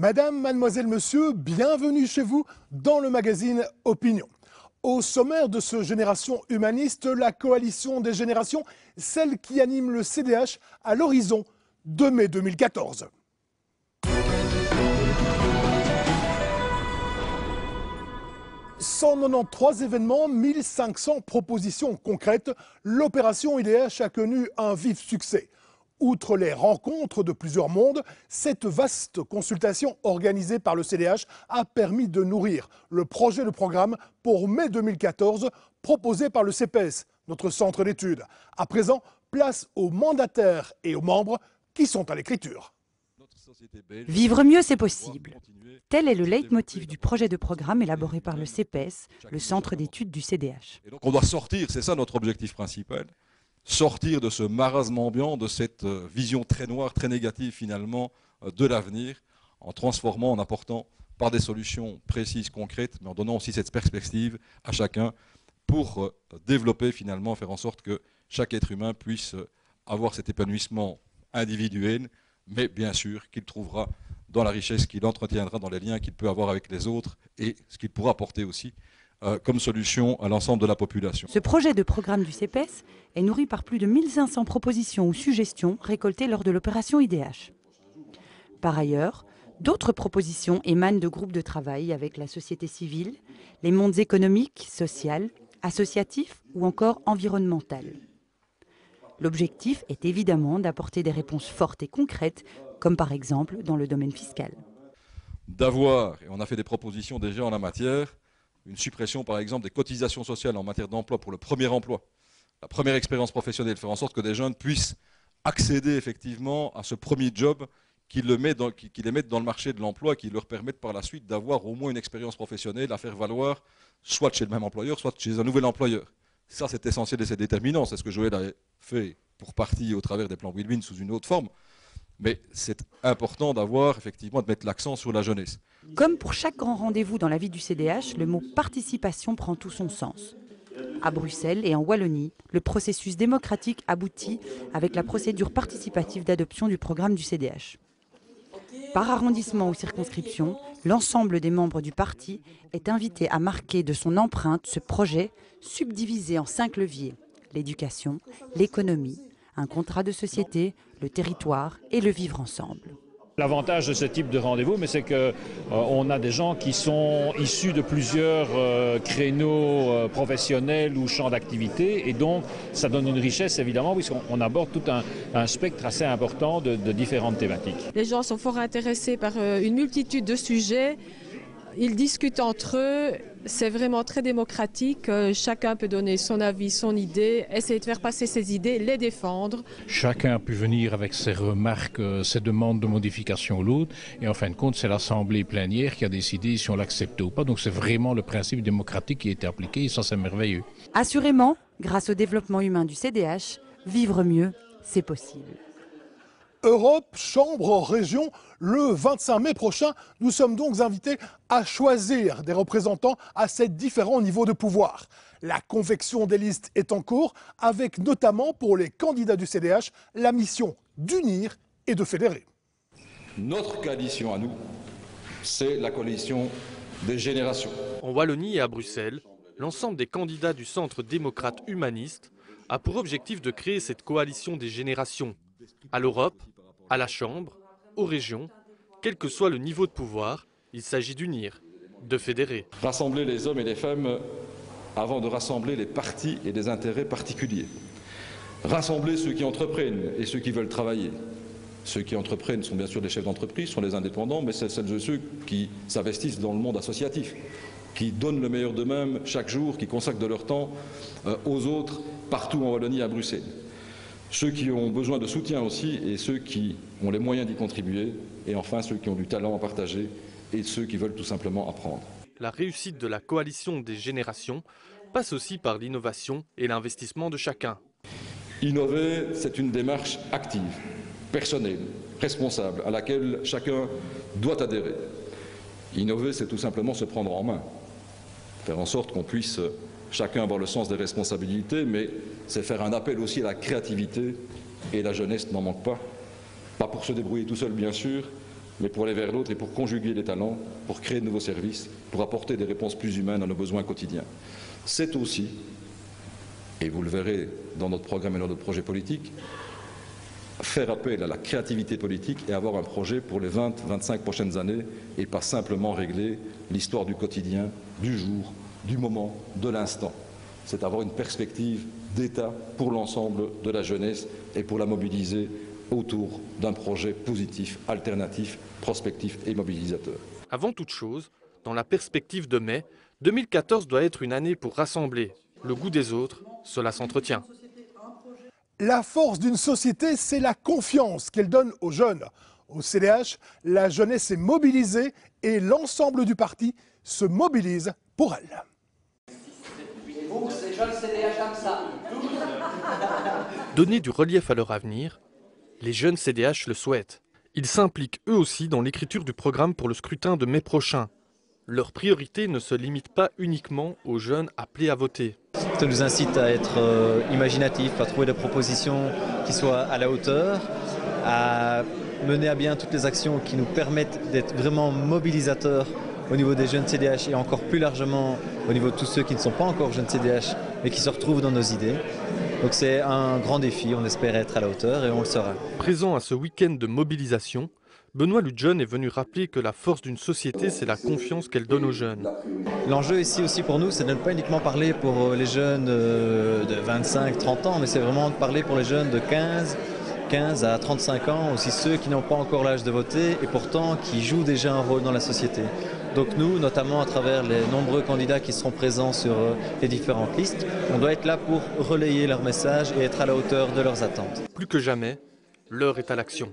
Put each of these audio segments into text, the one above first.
Madame, mademoiselle, monsieur, bienvenue chez vous dans le magazine Opinion. Au sommaire de ce Génération Humaniste, la coalition des générations, celle qui anime le CDH à l'horizon de mai 2014. « 193 événements, 1500 propositions concrètes, l'opération IDH a connu un vif succès. Outre les rencontres de plusieurs mondes, cette vaste consultation organisée par le CDH a permis de nourrir le projet de programme pour mai 2014 proposé par le CPS, notre centre d'études. À présent, place aux mandataires et aux membres qui sont à l'écriture. Vivre mieux, c'est possible. Tel est le leitmotiv du projet de programme élaboré par le CPS, le centre d'études du CDH. Et donc on doit sortir, c'est ça notre objectif principal, sortir de ce marasme ambiant, de cette vision très noire, très négative finalement de l'avenir, en transformant, en apportant par des solutions précises, concrètes, mais en donnant aussi cette perspective à chacun pour développer finalement, faire en sorte que chaque être humain puisse avoir cet épanouissement individuel, mais bien sûr qu'il trouvera dans la richesse qu'il entretiendra, dans les liens qu'il peut avoir avec les autres et ce qu'il pourra apporter aussi comme solution à l'ensemble de la population. Ce projet de programme du CPS est nourri par plus de 1500 propositions ou suggestions récoltées lors de l'opération IDH. Par ailleurs, d'autres propositions émanent de groupes de travail avec la société civile, les mondes économiques, social, associatifs ou encore environnementaux. L'objectif est évidemment d'apporter des réponses fortes et concrètes, comme par exemple dans le domaine fiscal. D'avoir, et on a fait des propositions déjà en la matière, une suppression par exemple des cotisations sociales en matière d'emploi pour le premier emploi, la première expérience professionnelle, faire en sorte que des jeunes puissent accéder effectivement à ce premier job qui les mettent dans le marché de l'emploi, qui leur permettent par la suite d'avoir au moins une expérience professionnelle à faire valoir, soit chez le même employeur, soit chez un nouvel employeur. Ça, c'est essentiel et c'est déterminant. C'est ce que Joël a fait pour partie au travers des plans Win-Win sous une autre forme. Mais c'est important d'avoir, effectivement, de mettre l'accent sur la jeunesse. Comme pour chaque grand rendez-vous dans la vie du CDH, le mot participation prend tout son sens. À Bruxelles et en Wallonie, le processus démocratique aboutit avec la procédure participative d'adoption du programme du CDH. Par arrondissement ou circonscription, l'ensemble des membres du parti est invité à marquer de son empreinte ce projet subdivisé en 5 leviers: l'éducation, l'économie, un contrat de société, le territoire et le vivre ensemble. L'avantage de ce type de rendez-vous, c'est qu'on a des gens qui sont issus de plusieurs créneaux professionnels ou champs d'activité, et donc ça donne une richesse évidemment, puisqu'on aborde tout un spectre assez important de différentes thématiques. Les gens sont fort intéressés par une multitude de sujets, ils discutent entre eux, c'est vraiment très démocratique, chacun peut donner son avis, son idée, essayer de faire passer ses idées, les défendre. Chacun a pu venir avec ses remarques, ses demandes de modification ou l'autre, et en fin de compte c'est l'Assemblée plénière qui a décidé si on l'accepte ou pas, donc c'est vraiment le principe démocratique qui a été appliqué et ça c'est merveilleux. Assurément, grâce au développement humain du CDH, vivre mieux, c'est possible. Europe, Chambre, Région, le 25 mai prochain, nous sommes donc invités à choisir des représentants à ces différents niveaux de pouvoir. La confection des listes est en cours, avec notamment pour les candidats du CDH la mission d'unir et de fédérer. Notre coalition à nous, c'est la coalition des générations. En Wallonie et à Bruxelles, l'ensemble des candidats du Centre démocrate humaniste a pour objectif de créer cette coalition des générations à l'Europe, à la Chambre, aux régions, quel que soit le niveau de pouvoir, il s'agit d'unir, de fédérer. Rassembler les hommes et les femmes avant de rassembler les partis et des intérêts particuliers. Rassembler ceux qui entreprennent et ceux qui veulent travailler. Ceux qui entreprennent sont bien sûr des chefs d'entreprise, sont les indépendants, mais c'est celles et ceux qui s'investissent dans le monde associatif, qui donnent le meilleur d'eux-mêmes chaque jour, qui consacrent de leur temps aux autres, partout en Wallonie et à Bruxelles. Ceux qui ont besoin de soutien aussi et ceux qui ont les moyens d'y contribuer, et enfin ceux qui ont du talent à partager et ceux qui veulent tout simplement apprendre. La réussite de la coalition des générations passe aussi par l'innovation et l'investissement de chacun. Innover, c'est une démarche active, personnelle, responsable, à laquelle chacun doit adhérer. Innover, c'est tout simplement se prendre en main, faire en sorte qu'on puisse chacun avoir le sens des responsabilités, mais c'est faire un appel aussi à la créativité, et la jeunesse n'en manque pas. Pas pour se débrouiller tout seul, bien sûr, mais pour aller vers l'autre et pour conjuguer les talents, pour créer de nouveaux services, pour apporter des réponses plus humaines à nos besoins quotidiens. C'est aussi, et vous le verrez dans notre programme et dans notre projet politique, faire appel à la créativité politique et avoir un projet pour les 20-25 prochaines années et pas simplement régler l'histoire du quotidien, du jour, du moment, de l'instant. C'est avoir une perspective d'État pour l'ensemble de la jeunesse et pour la mobiliser autour d'un projet positif, alternatif, prospectif et mobilisateur. Avant toute chose, dans la perspective de mai, 2014 doit être une année pour rassembler. Le goût des autres, cela s'entretient. La force d'une société, c'est la confiance qu'elle donne aux jeunes. Au CDH, la jeunesse est mobilisée et l'ensemble du parti se mobilise pour elle. Donner du relief à leur avenir, les jeunes CDH le souhaitent. Ils s'impliquent eux aussi dans l'écriture du programme pour le scrutin de mai prochain. Leur priorité ne se limite pas uniquement aux jeunes appelés à voter. Ça nous incite à être imaginatifs, à trouver des propositions qui soient à la hauteur, à mener à bien toutes les actions qui nous permettent d'être vraiment mobilisateurs au niveau des jeunes CDH et encore plus largement au niveau de tous ceux qui ne sont pas encore jeunes CDH mais qui se retrouvent dans nos idées. Donc c'est un grand défi, on espère être à la hauteur et on le sera. Présent à ce week-end de mobilisation, Benoît Ludjeune est venu rappeler que la force d'une société, c'est la confiance qu'elle donne aux jeunes. L'enjeu ici aussi pour nous, c'est de ne pas uniquement parler pour les jeunes de 25-30 ans, mais c'est vraiment de parler pour les jeunes de 15 à 35 ans, aussi ceux qui n'ont pas encore l'âge de voter et pourtant qui jouent déjà un rôle dans la société. Donc nous, notamment à travers les nombreux candidats qui seront présents sur les différentes listes, on doit être là pour relayer leur message et être à la hauteur de leurs attentes. Plus que jamais, l'heure est à l'action.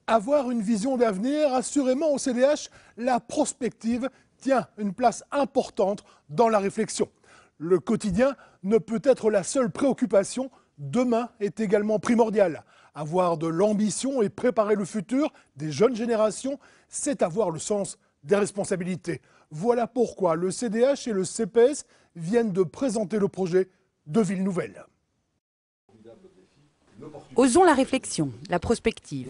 Avoir une vision d'avenir, assurément au CDH, la prospective tient une place importante dans la réflexion. Le quotidien ne peut être la seule préoccupation, demain est également primordial. Avoir de l'ambition et préparer le futur des jeunes générations, c'est avoir le sens des responsabilités. Voilà pourquoi le CDH et le CPS viennent de présenter le projet de ville nouvelle. Osons la réflexion, la prospective.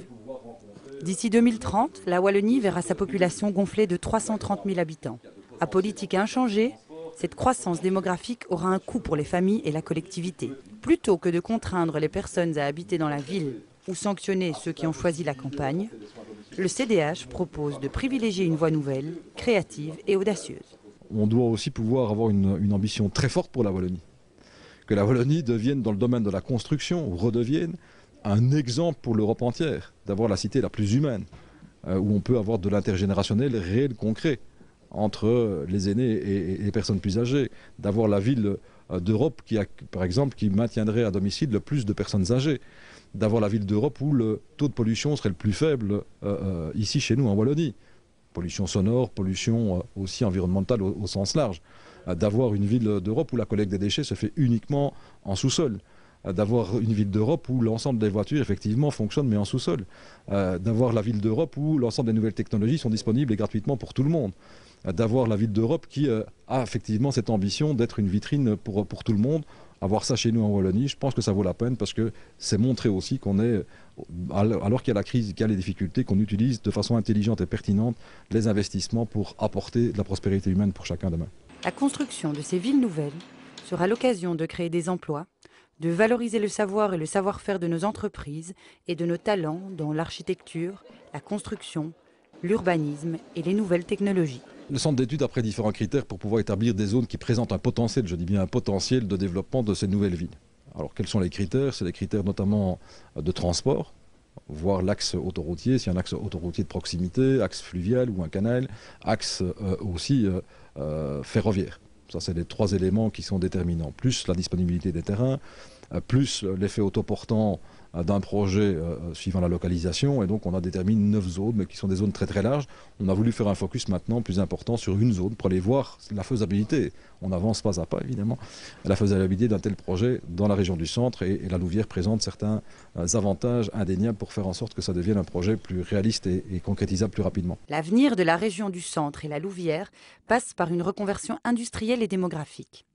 D'ici 2030, la Wallonie verra sa population gonfler de 330 000 habitants. À politique inchangée, cette croissance démographique aura un coût pour les familles et la collectivité. Plutôt que de contraindre les personnes à habiter dans la ville ou sanctionner ceux qui ont choisi la campagne, le CDH propose de privilégier une voie nouvelle, créative et audacieuse. On doit aussi pouvoir avoir une ambition très forte pour la Wallonie. Que la Wallonie devienne, dans le domaine de la construction, ou redevienne un exemple pour l'Europe entière, d'avoir la cité la plus humaine, où on peut avoir de l'intergénérationnel réel, concret, entre les aînés et les personnes plus âgées, d'avoir la ville d'Europe qui, par exemple, qui maintiendrait à domicile le plus de personnes âgées, d'avoir la ville d'Europe où le taux de pollution serait le plus faible ici chez nous en Wallonie. Pollution sonore, pollution aussi environnementale au sens large. D'avoir une ville d'Europe où la collecte des déchets se fait uniquement en sous-sol. D'avoir une ville d'Europe où l'ensemble des voitures effectivement fonctionnent mais en sous-sol. D'avoir la ville d'Europe où l'ensemble des nouvelles technologies sont disponibles et gratuitement pour tout le monde. D'avoir la ville d'Europe qui a effectivement cette ambition d'être une vitrine pour tout le monde. Avoir ça chez nous en Wallonie, je pense que ça vaut la peine parce que c'est montrer aussi qu'on est, alors qu'il y a la crise, qu'il y a les difficultés, qu'on utilise de façon intelligente et pertinente les investissements pour apporter de la prospérité humaine pour chacun demain. La construction de ces villes nouvelles sera l'occasion de créer des emplois, de valoriser le savoir et le savoir-faire de nos entreprises et de nos talents dans l'architecture, la construction, l'urbanisme et les nouvelles technologies. Le centre d'études a pris différents critères pour pouvoir établir des zones qui présentent un potentiel, je dis bien un potentiel de développement de ces nouvelles villes. Alors quels sont les critères? C'est les critères notamment de transport, voir l'axe autoroutier, s'il y a un axe autoroutier de proximité, axe fluvial ou un canal, axe aussi ferroviaire. Ça, c'est les trois éléments qui sont déterminants. Plus la disponibilité des terrains, plus l'effet autoportant d'un projet suivant la localisation. Et donc, on a déterminé 9 zones, mais qui sont des zones très très larges. On a voulu faire un focus maintenant plus important sur une zone pour aller voir la faisabilité. On avance pas à pas, évidemment, la faisabilité d'un tel projet dans la région du centre. Et la Louvière présente certains avantages indéniables pour faire en sorte que ça devienne un projet plus réaliste et concrétisable plus rapidement. L'avenir de la région du centre et la Louvière passe par une reconversion industrielle et démographique.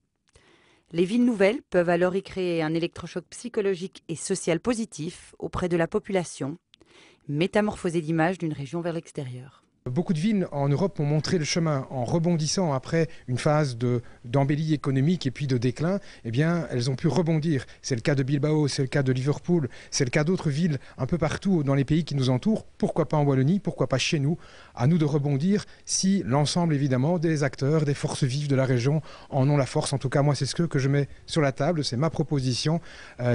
Les villes nouvelles peuvent alors y créer un électrochoc psychologique et social positif auprès de la population, métamorphoser l'image d'une région vers l'extérieur. Beaucoup de villes en Europe ont montré le chemin en rebondissant après une phase d'embellie économique et puis de déclin. Eh bien, elles ont pu rebondir. C'est le cas de Bilbao, c'est le cas de Liverpool, c'est le cas d'autres villes un peu partout dans les pays qui nous entourent. Pourquoi pas en Wallonie, pourquoi pas chez nous? À nous de rebondir si l'ensemble, évidemment, des acteurs, des forces vives de la région en ont la force. En tout cas, moi, c'est ce que je mets sur la table, c'est ma proposition.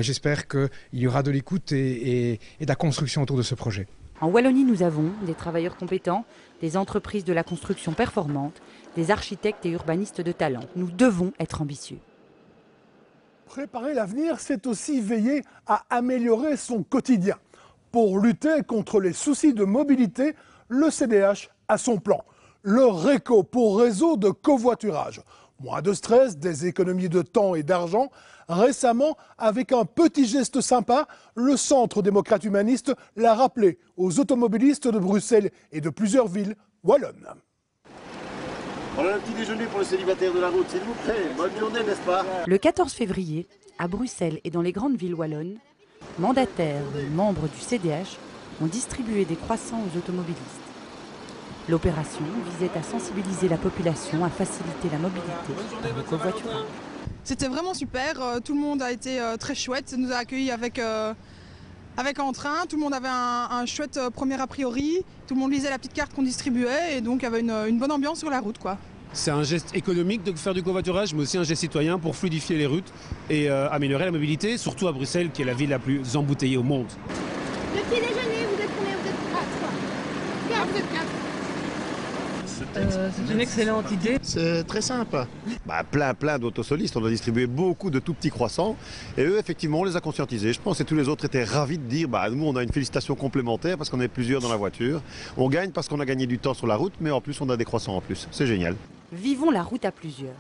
J'espère qu'il y aura de l'écoute et de la construction autour de ce projet. En Wallonie, nous avons des travailleurs compétents, des entreprises de la construction performantes, des architectes et urbanistes de talent. Nous devons être ambitieux. Préparer l'avenir, c'est aussi veiller à améliorer son quotidien. Pour lutter contre les soucis de mobilité, le CDH a son plan. Le RECO pour réseau de covoiturage. Moins de stress, des économies de temps et d'argent. Récemment, avec un petit geste sympa, le Centre démocrate humaniste l'a rappelé aux automobilistes de Bruxelles et de plusieurs villes wallonnes. Voilà le petit déjeuner pour le célibataire de la route, s'il vous plaît. Bonne journée, n'est-ce pas? Le 14 février, à Bruxelles et dans les grandes villes wallonnes, mandataires et membres du CDH ont distribué des croissants aux automobilistes. L'opération visait à sensibiliser la population à faciliter la mobilité par le covoiturage. C'était vraiment super, tout le monde a été très chouette, ça nous a accueillis avec entrain, tout le monde avait un chouette premier a priori, tout le monde lisait la petite carte qu'on distribuait et donc il y avait une bonne ambiance sur la route, quoi. C'est un geste économique de faire du covoiturage, mais aussi un geste citoyen pour fluidifier les routes et améliorer la mobilité, surtout à Bruxelles, qui est la ville la plus embouteillée au monde. Le petit déjeuner, vous êtes combien? Vous êtes 4. Vous êtes 4. C'est une excellente idée. C'est très simple. Plein d'autosolistes, on a distribué beaucoup de tout petits croissants et eux effectivement on les a conscientisés. Je pense que tous les autres étaient ravis de dire nous on a une félicitation complémentaire parce qu'on est plusieurs dans la voiture. On gagne parce qu'on a gagné du temps sur la route, mais en plus on a des croissants en plus. C'est génial. Vivons la route à plusieurs.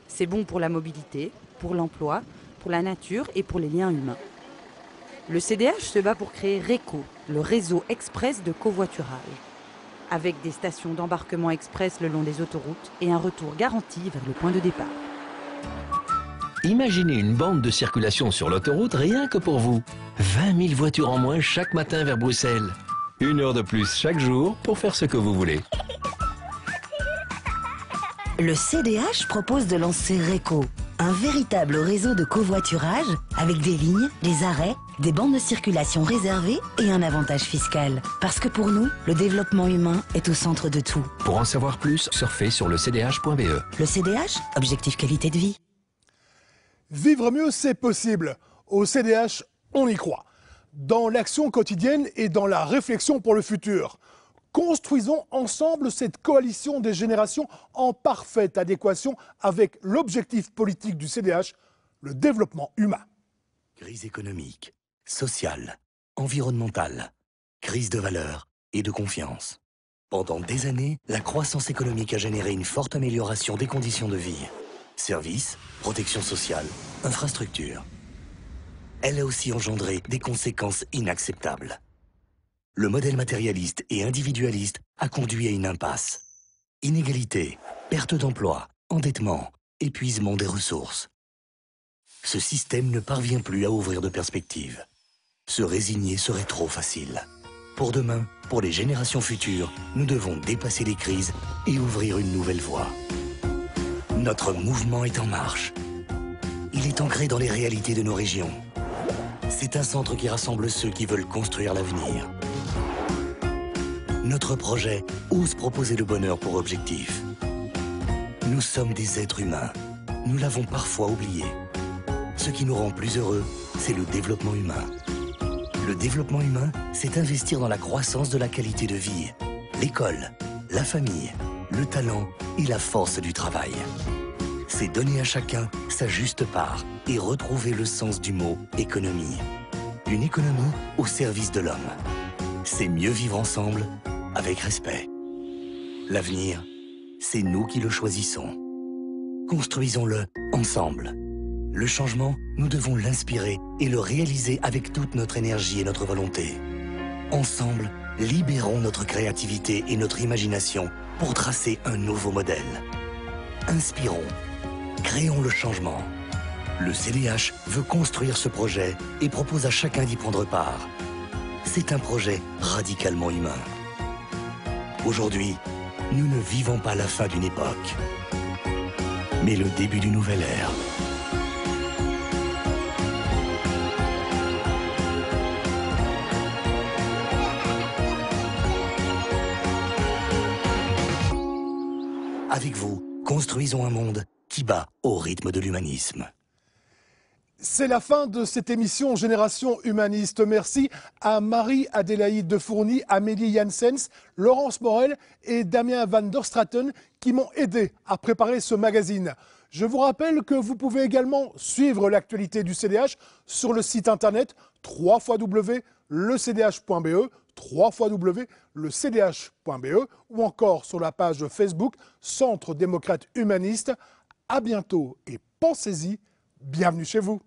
C'est bon pour la mobilité, pour l'emploi, pour la nature et pour les liens humains. Le CDH se bat pour créer RECO, le réseau express de covoiturage, avec des stations d'embarquement express le long des autoroutes et un retour garanti vers le point de départ. Imaginez une bande de circulation sur l'autoroute rien que pour vous. 20 000 voitures en moins chaque matin vers Bruxelles. 1 heure de plus chaque jour pour faire ce que vous voulez. Le CDH propose de lancer RECO, un véritable réseau de covoiturage avec des lignes, des arrêts, des bandes de circulation réservées et un avantage fiscal. Parce que pour nous, le développement humain est au centre de tout. Pour en savoir plus, surfez sur le cdh.be. Le CDH, objectif qualité de vie. Vivre mieux, c'est possible. Au CDH, on y croit. Dans l'action quotidienne et dans la réflexion pour le futur. Construisons ensemble cette coalition des générations en parfaite adéquation avec l'objectif politique du CDH, le développement humain. Crise économique, sociale, environnementale, crise de valeurs et de confiance. Pendant des années, la croissance économique a généré une forte amélioration des conditions de vie. Services, protection sociale, infrastructures. Elle a aussi engendré des conséquences inacceptables. Le modèle matérialiste et individualiste a conduit à une impasse. Inégalité, perte d'emploi, endettement, épuisement des ressources. Ce système ne parvient plus à ouvrir de perspectives. Se résigner serait trop facile. Pour demain, pour les générations futures, nous devons dépasser les crises et ouvrir une nouvelle voie. Notre mouvement est en marche. Il est ancré dans les réalités de nos régions. C'est un centre qui rassemble ceux qui veulent construire l'avenir. Notre projet ose proposer le bonheur pour objectif. Nous sommes des êtres humains. Nous l'avons parfois oublié. Ce qui nous rend plus heureux, c'est le développement humain. Le développement humain, c'est investir dans la croissance de la qualité de vie, l'école, la famille, le talent et la force du travail. C'est donner à chacun sa juste part et retrouver le sens du mot économie. Une économie au service de l'homme. C'est mieux vivre ensemble avec respect. L'avenir, c'est nous qui le choisissons. Construisons-le ensemble. Le changement, nous devons l'inspirer et le réaliser avec toute notre énergie et notre volonté. Ensemble, libérons notre créativité et notre imagination pour tracer un nouveau modèle. Inspirons, créons le changement. Le CDH veut construire ce projet et propose à chacun d'y prendre part. c'est un projet radicalement humain. Aujourd'hui, nous ne vivons pas la fin d'une époque, mais le début d'une nouvelle ère. Avec vous, construisons un monde qui bat au rythme de l'humanisme. C'est la fin de cette émission Génération Humaniste. Merci à Marie-Adélaïde de Fourny, Amélie Janssens, Laurence Morel et Damien Van der Straten qui m'ont aidé à préparer ce magazine. Je vous rappelle que vous pouvez également suivre l'actualité du CDH sur le site internet www.lecdh.be, www.lecdh.be ou encore sur la page Facebook Centre démocrate humaniste. À bientôt et pensez-y, bienvenue chez vous.